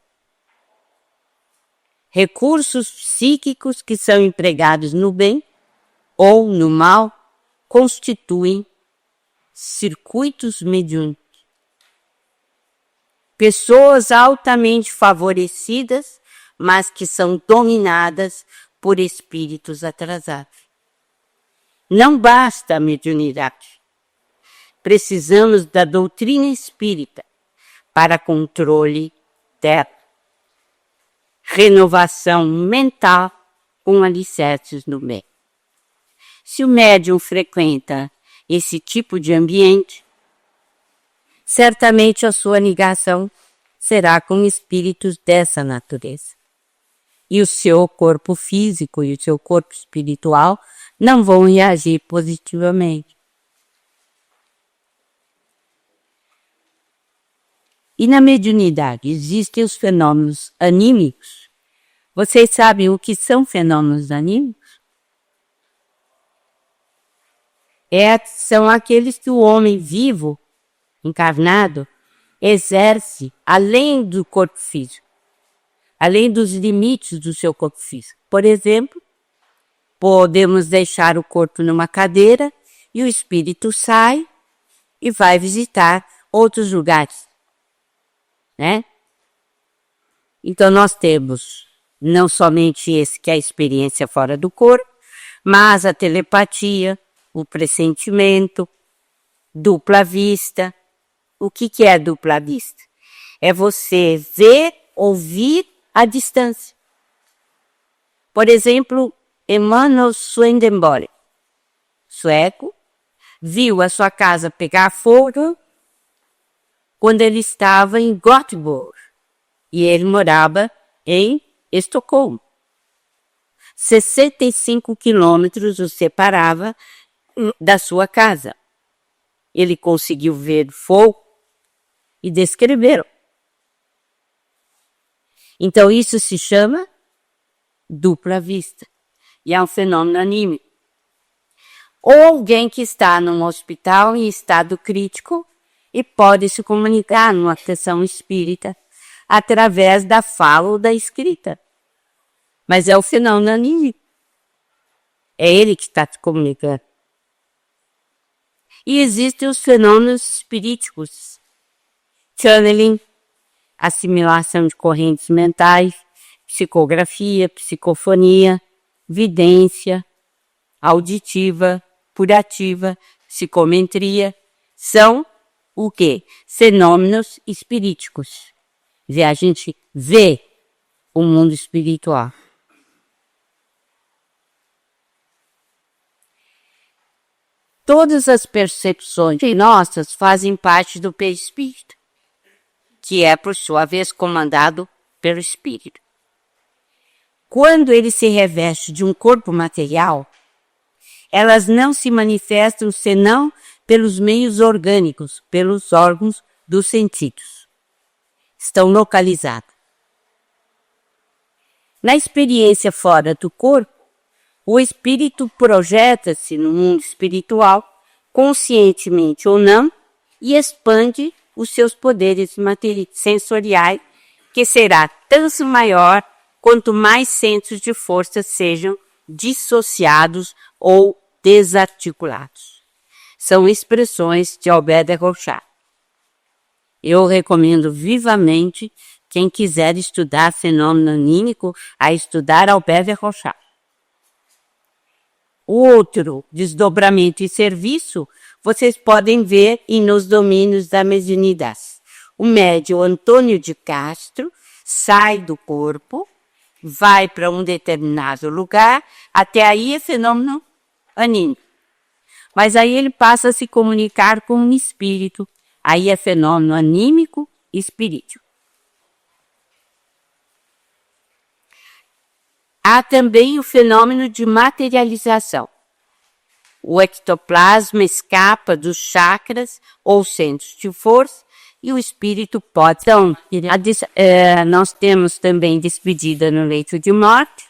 Recursos psíquicos que são empregados no bem ou no mal constituem circuitos mediúnicos. Pessoas altamente favorecidas, mas que são dominadas por espíritos atrasados. Não basta a mediunidade. Precisamos da doutrina espírita para controle dela. Renovação mental com alicerces no bem. Se o médium frequenta esse tipo de ambiente, certamente a sua ligação será com espíritos dessa natureza. E o seu corpo físico e o seu corpo espiritual não vão reagir positivamente. E na mediunidade existem os fenômenos anímicos. Vocês sabem o que são fenômenos anímicos? São aqueles que o homem vivo, encarnado, exerce além do corpo físico, além dos limites do seu corpo físico. Por exemplo, podemos deixar o corpo numa cadeira e o espírito sai e vai visitar outros lugares, né? Então nós temos não somente esse que é a experiência fora do corpo, mas a telepatia, o pressentimento, dupla vista. O que é dupla vista? É você ver, ouvir à distância. Por exemplo, Emanuel Swedenborg, sueco, viu a sua casa pegar fogo quando ele estava em Göteborg e ele morava em Estocolmo. 65 quilômetros o separava da sua casa. Ele conseguiu ver fogo e descreveram. Então isso se chama dupla vista. E é um fenômeno anímico. Ou alguém que está num hospital em estado crítico e pode se comunicar numa sessão espírita através da fala ou da escrita. Mas é o fenômeno anímico. É ele que está se comunicando. E existem os fenômenos espiríticos. Channeling, assimilação de correntes mentais, psicografia, psicofonia, vidência, auditiva, purativa, psicometria, são o quê? Fenômenos espiríticos. Quer dizer, a gente vê o mundo espiritual. Todas as percepções nossas fazem parte do perispírito, que é, por sua vez, comandado pelo espírito. Quando ele se reveste de um corpo material, elas não se manifestam senão pelos meios orgânicos, pelos órgãos dos sentidos. Estão localizadas. Na experiência fora do corpo, o espírito projeta-se no mundo espiritual, conscientemente ou não, e expande os seus poderes sensoriais, que será tanto maior quanto mais centros de força sejam dissociados ou desarticulados. São expressões de Albert de Rochat. Eu recomendo vivamente quem quiser estudar fenômeno anímico a estudar Albert de Rochat. O outro desdobramento e serviço vocês podem ver nos domínios da mediunidade. O médium Antônio de Castro sai do corpo, vai para um determinado lugar, até aí é fenômeno anímico. Mas aí ele passa a se comunicar com um espírito, aí é fenômeno anímico e espiritual. Há também o fenômeno de materialização. O ectoplasma escapa dos chakras ou centros de força e o espírito pode. Então, nós temos também despedida no leito de morte.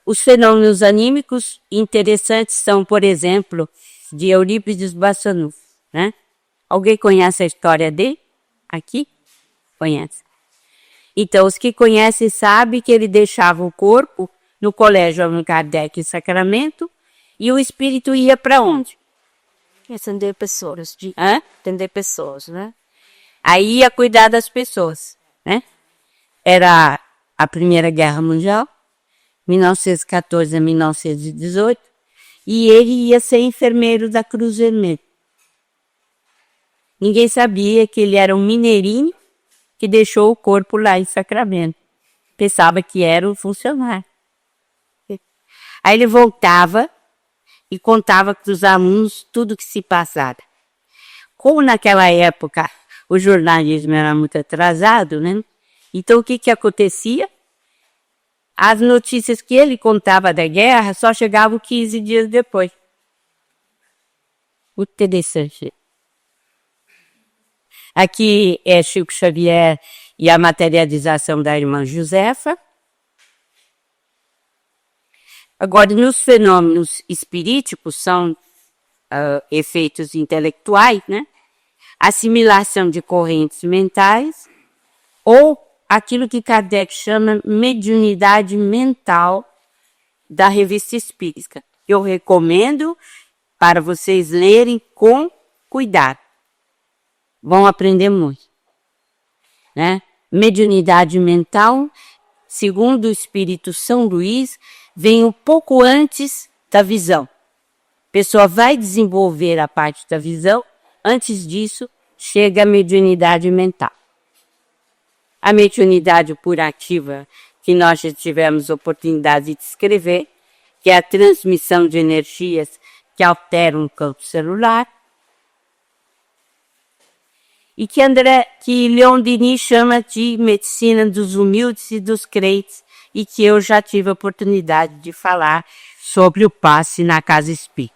Os fenômenos anímicos interessantes são, por exemplo, de Eurípides Barçanufo, né? Alguém conhece a história dele? Aqui? Conhece. Então, os que conhecem sabem que ele deixava o corpo no colégio Allan Kardec e Sacramento e o espírito ia para onde? Atender pessoas. Atender pessoas, né? Aí ia cuidar das pessoas, né? Era a Primeira Guerra Mundial, 1914 a 1918, e ele ia ser enfermeiro da Cruz Vermelha. Ninguém sabia que ele era um mineirinho que deixou o corpo lá em Sacramento. Pensava que era um funcionário. Aí ele voltava e contava para os alunos tudo que se passava. Como naquela época o jornalismo era muito atrasado, né? Então o que acontecia? As notícias que ele contava da guerra só chegavam 15 dias depois. Muito interessante. Aqui é Chico Xavier e a materialização da irmã Josefa. Agora, nos fenômenos espiríticos, são efeitos intelectuais, né? Assimilação de correntes mentais, ou aquilo que Kardec chama mediunidade mental da Revista Espírita. Eu recomendo para vocês lerem com cuidado. Vão aprender muito, né? Mediunidade mental, segundo o Espírito São Luís, vem um pouco antes da visão. A pessoa vai desenvolver a parte da visão, antes disso chega a mediunidade mental. A mediunidade purativa, que nós já tivemos oportunidade de descrever, que é a transmissão de energias que alteram o campo celular, e que Leon Denis chama de medicina dos humildes e dos crentes, e que eu já tive a oportunidade de falar sobre o passe na Casa Espírita.